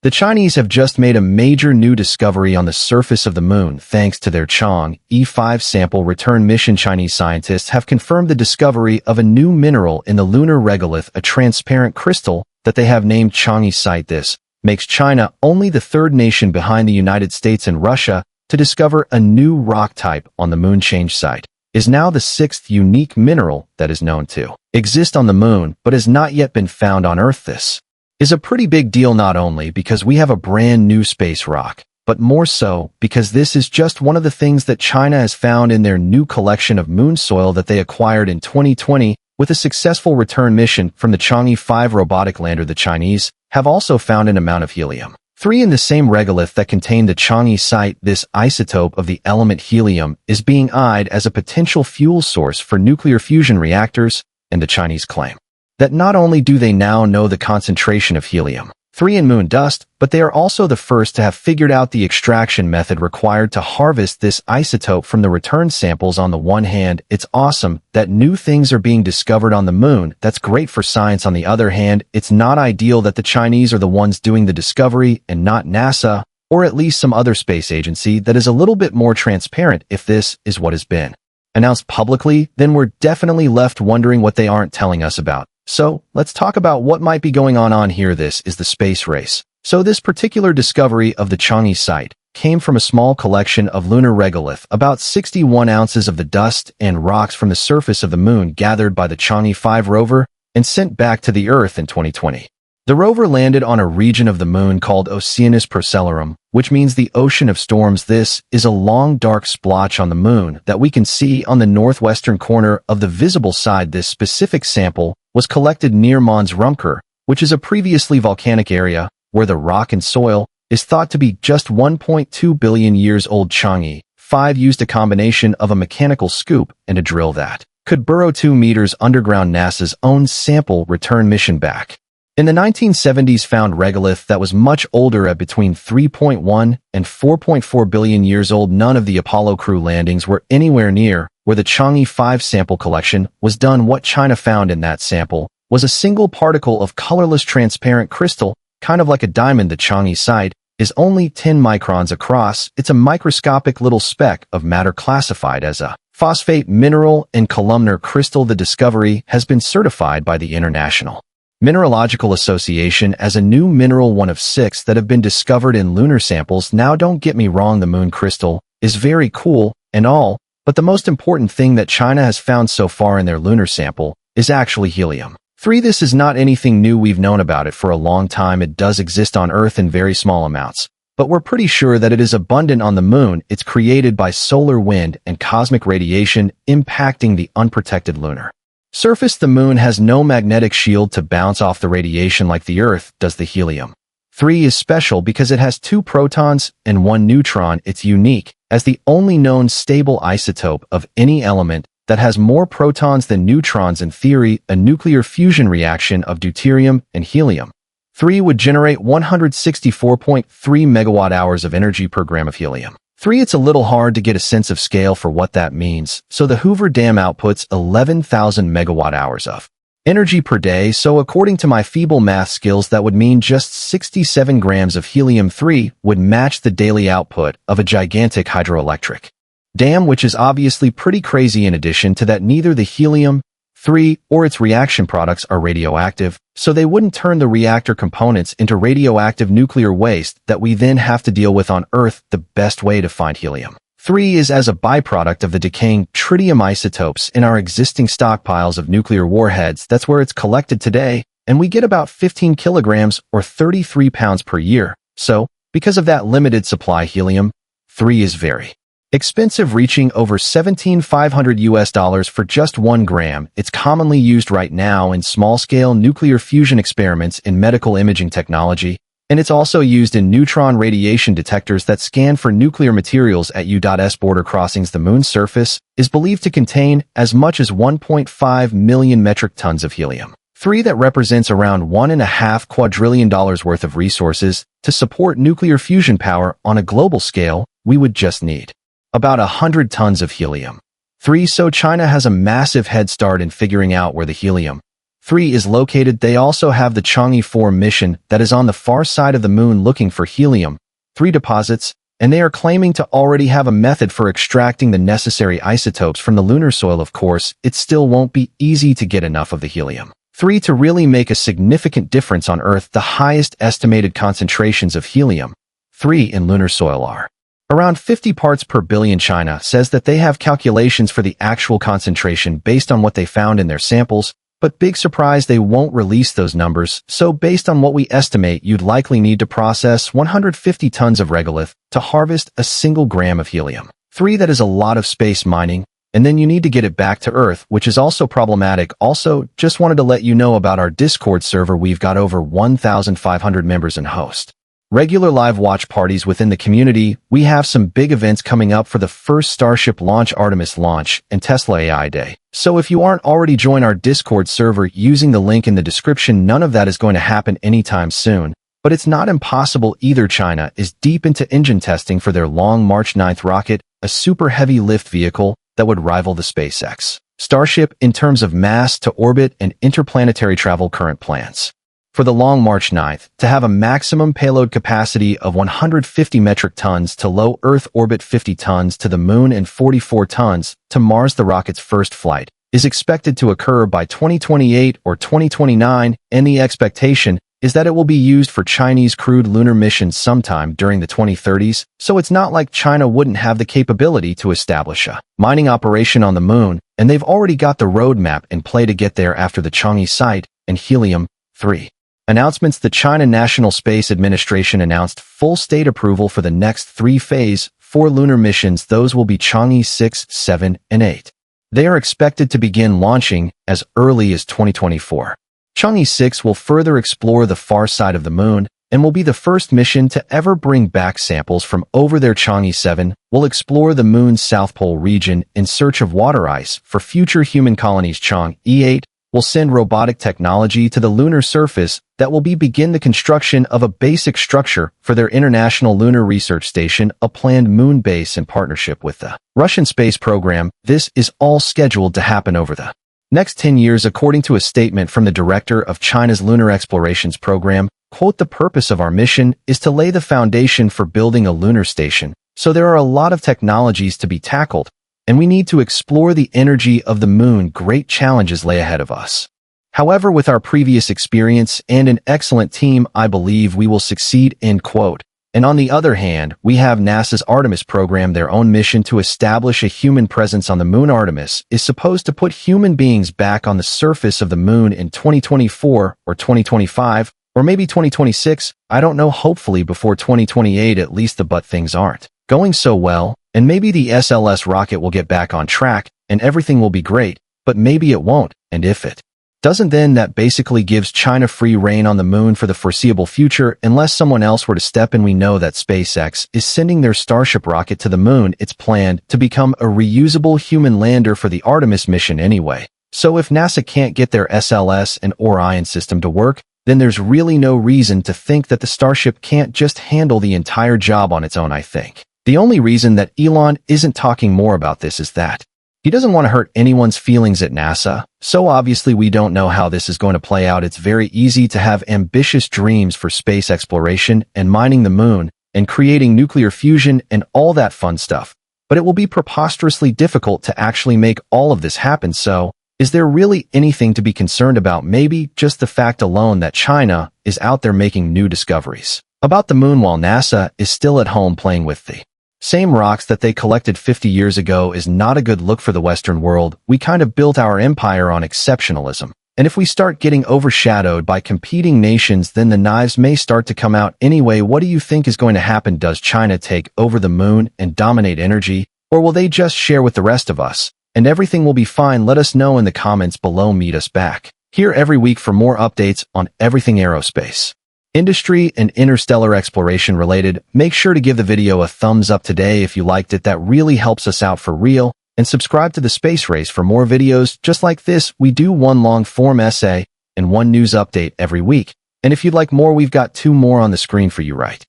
The Chinese have just made a major new discovery on the surface of the moon thanks to their Chang'e 5 sample return mission. Chinese scientists have confirmed the discovery of a new mineral in the lunar regolith, a transparent crystal that they have named Chang'e site. This makes China only the third nation behind the United States and Russia to discover a new rock type on the moon. Change site is now the sixth unique mineral that is known to exist on the moon but has not yet been found on Earth. This is a pretty big deal, not only because we have a brand new space rock, but more so because this is just one of the things that China has found in their new collection of moon soil that they acquired in 2020 with a successful return mission from the Chang'e 5 robotic lander. The Chinese have also found an amount of helium-3 in the same regolith that contained the Chang'e site. This isotope of the element helium is being eyed as a potential fuel source for nuclear fusion reactors, and the Chinese claim that not only do they now know the concentration of helium-3 in moon dust, but they are also the first to have figured out the extraction method required to harvest this isotope from the return samples. On the one hand, it's awesome that new things are being discovered on the moon. That's great for science. On the other hand, it's not ideal that the Chinese are the ones doing the discovery and not NASA, or at least some other space agency that is a little bit more transparent. If this is what has been announced publicly, then we're definitely left wondering what they aren't telling us about. So, let's talk about what might be going on here. This is the space race. So this particular discovery of the Chang'e site came from a small collection of lunar regolith, about 61 ounces of the dust and rocks from the surface of the moon gathered by the Chang'e 5 rover and sent back to the Earth in 2020. The rover landed on a region of the moon called Oceanus Procellarum, which means the ocean of storms. This is a long dark splotch on the moon that we can see on the northwestern corner of the visible side. This specific sample was collected near Mons Rumker, which is a previously volcanic area where the rock and soil is thought to be just 1.2 billion years old. Chang'e 5 used a combination of a mechanical scoop and a drill that could burrow 2 meters underground. NASA's own sample return mission back in the 1970s found regolith that was much older, at between 3.1 and 4.4 billion years old. None of the Apollo crew landings were anywhere near where the Chang'e 5 sample collection was done. What China found in that sample was a single particle of colorless transparent crystal, kind of like a diamond. The Chang'e site is only 10 microns across. It's a microscopic little speck of matter classified as a phosphate mineral and columnar crystal. The discovery has been certified by the International Mineralogical Association as a new mineral, one of 6 that have been discovered in lunar samples. Now, don't get me wrong, the moon crystal is very cool and all, but the most important thing that China has found so far in their lunar sample is actually helium-3. This is not anything new. We've known about it for a long time. It does exist on Earth in very small amounts, but we're pretty sure that it is abundant on the moon. It's created by solar wind and cosmic radiation impacting the unprotected lunar surface. The moon has no magnetic shield to bounce off the radiation like the Earth does. The helium-3 is special because it has 2 protons and 1 neutron. It's unique as the only known stable isotope of any element that has more protons than neutrons. In theory, a nuclear fusion reaction of deuterium and helium-3 would generate 164.3 megawatt-hours of energy per gram of helium-3. It's a little hard to get a sense of scale for what that means. So the Hoover Dam outputs 11,000 megawatt-hours of energy per day. So according to my feeble math skills, that would mean just 67 grams of helium-3 would match the daily output of a gigantic hydroelectric dam, which is obviously pretty crazy. In addition to that, neither the helium-3 or its reaction products are radioactive, so they wouldn't turn the reactor components into radioactive nuclear waste that we then have to deal with on Earth. The best way to find helium-3 is as a byproduct of the decaying tritium isotopes in our existing stockpiles of nuclear warheads. That's where it's collected today, and we get about 15 kilograms or 33 pounds per year. So, because of that limited supply, helium-3 is very expensive, reaching over $17,500 for just 1 gram. It's commonly used right now in small-scale nuclear fusion experiments in medical imaging technology, and it's also used in neutron radiation detectors that scan for nuclear materials at U.S. border crossings. The moon's surface is believed to contain as much as 1.5 million metric tons of helium-3 that represents around $1.5 quadrillion worth of resources. To support nuclear fusion power on a global scale, we would just need about 100 tons of helium-3, so China has a massive head start in figuring out where the helium-3 3 is located. They also have the Chang'e 4 mission that is on the far side of the moon looking for helium-3 deposits, and they are claiming to already have a method for extracting the necessary isotopes from the lunar soil. Of course, it still won't be easy to get enough of the helium-3 to really make a significant difference on Earth. The highest estimated concentrations of helium-3 in lunar soil are around 50 parts per billion. China says that they have calculations for the actual concentration based on what they found in their samples, but big surprise, they won't release those numbers. So based on what we estimate, you'd likely need to process 150 tons of regolith to harvest a single gram of helium-3. That is a lot of space mining, and then you need to get it back to Earth, which is also problematic. Also, just wanted to let you know about our Discord server. We've got over 1,500 members and host regular live watch parties within the community. We have some big events coming up for the first Starship launch, Artemis launch, and Tesla AI Day. So if you aren't already joined our Discord server using the link in the description, none of that is going to happen anytime soon. But it's not impossible either. China is deep into engine testing for their Long March 9 rocket, a super heavy lift vehicle that would rival the SpaceX Starship in terms of mass to orbit and interplanetary travel. Current plans for the Long March 9 to have a maximum payload capacity of 150 metric tons to low Earth orbit, 50 tons to the Moon, and 44 tons to Mars. The rocket's first flight is expected to occur by 2028 or 2029, and the expectation is that it will be used for Chinese crewed lunar missions sometime during the 2030s, so it's not like China wouldn't have the capability to establish a mining operation on the Moon, and they've already got the roadmap in play to get there after the Chang'e site and helium-3 announcements. The China National Space Administration announced full state approval for the next 3 Phase 4 lunar missions. Those will be Chang'e 6, 7, and 8. They are expected to begin launching as early as 2024. Chang'e 6 will further explore the far side of the Moon and will be the first mission to ever bring back samples from over there. Chang'e 7 will explore the Moon's South Pole region in search of water ice for future human colonies. Chang'e 8 will send robotic technology to the lunar surface that will begin the construction of a basic structure for their International Lunar Research Station, a planned moon base in partnership with the Russian space program. This is all scheduled to happen over the next 10 years, according to a statement from the director of China's Lunar Explorations Program. Quote, "The purpose of our mission is to lay the foundation for building a lunar station. So there are a lot of technologies to be tackled, and we need to explore the energy of the Moon. Great challenges lay ahead of us. However, with our previous experience and an excellent team, I believe we will succeed." End quote. And on the other hand, we have NASA's Artemis program, their own mission to establish a human presence on the Moon. Artemis is supposed to put human beings back on the surface of the Moon in 2024 or 2025, or maybe 2026. I don't know, hopefully before 2028 at least. But things aren't going so well, and maybe the SLS rocket will get back on track and everything will be great, but maybe it won't. And if it doesn't, then that basically gives China free reign on the Moon for the foreseeable future, unless someone else were to step in. We know that SpaceX is sending their Starship rocket to the Moon. It's planned to become a reusable human lander for the Artemis mission anyway. So if NASA can't get their SLS and Orion system to work, then there's really no reason to think that the Starship can't just handle the entire job on its own. I think the only reason that Elon isn't talking more about this is that he doesn't want to hurt anyone's feelings at NASA. So obviously we don't know how this is going to play out. It's very easy to have ambitious dreams for space exploration and mining the Moon and creating nuclear fusion and all that fun stuff, but it will be preposterously difficult to actually make all of this happen. So is there really anything to be concerned about? Maybe just the fact alone that China is out there making new discoveries about the Moon while NASA is still at home playing with the same rocks that they collected 50 years ago is not a good look for the Western world. We kind of built our empire on exceptionalism, and if we start getting overshadowed by competing nations, then the knives may start to come out anyway. What do you think is going to happen? Does China take over the Moon and dominate energy, or will they just share with the rest of us and everything will be fine? Let us know in the comments below. Meet us back here every week for more updates on everything aerospace, industry, and interstellar exploration related. Make sure to give the video a thumbs up today if you liked it. That really helps us out for real. And subscribe to the Space Race for more videos just like this. We do one long form essay and one news update every week. And if you'd like more, we've got 2 more on the screen for you right